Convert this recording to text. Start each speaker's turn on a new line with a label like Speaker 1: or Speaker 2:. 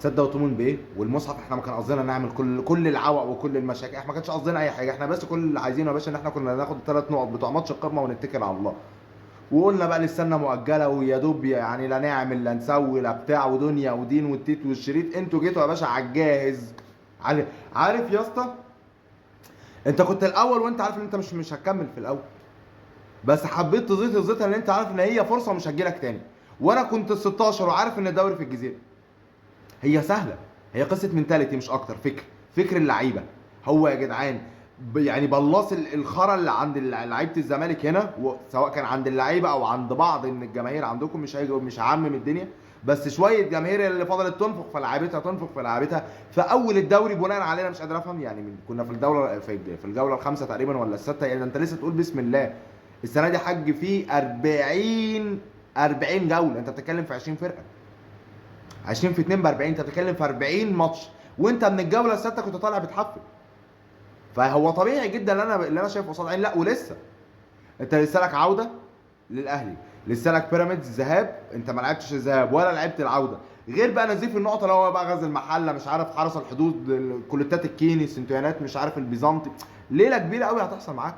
Speaker 1: تصدق وتؤمن بايه؟ والمصحف احنا ما كان قصدنا نعمل كل العوق وكل المشاكل، احنا ما كانش قصدنا اي حاجه، احنا بس كل اللي عايزينه يا باشا ان احنا كنا ناخد الثلاث نقط بتوع ماتش القمه ونتكل على الله. وقلنا بقى للسنه مؤجله ويا دوب يعني لا نعمل لا نسوي لا بتاع ودنيا ودين والتيت والشريط، انتوا جيتوا يا باشا على الجاهز. عارف يا اسطى، انت كنت الاول وانت عارف ان انت مش هتكمل في الاول، بس حبيت تزيط الزيطه ان انت عارف ان هي فرصه مش هتجيلك تاني. وانا كنت ال 16 وعارف ان الدوري في الجزيره. هي سهله، هي قصه منتاليتي مش اكتر، فكر اللعيبه. هو يا جدعان يعني بلاص الخرا اللي عند لعيبه الزمالك هنا، سواء كان عند اللعيبه او عند بعض ان الجماهير عندكم، مش هعمم الدنيا، بس شويه جماهير اللي فضلت تنفخ في لعيبتها في اول الدوري بناء علينا. مش قادر افهم يعني كنا في الدوله في الجوله الخامسه تقريبا ولا السادسه، يعني انت لسه تقول بسم الله. السنه دي حج فيه 40 جوله، انت بتتكلم في 20 فرقه، 20 في 2 ب 40، انت بتتكلم في 40 ماتش، وانت من الجوله السادسه كنت طالع بتحفل. فهو طبيعي جدا اللي انا شايفه قصاد عين. لا ولسه انت لسه لك عوده للاهلي، لسه لك بيراميدز ذهاب، انت ما لعبتش الذهاب ولا لعبت العوده، غير بقى نزيف النقطه اللي هو بقى غزل المحله، مش عارف حرس الحدود، كوليتات الكيني، سنتيانات، مش عارف البيزنطي، ليله كبيره قوي هتحصل معاك.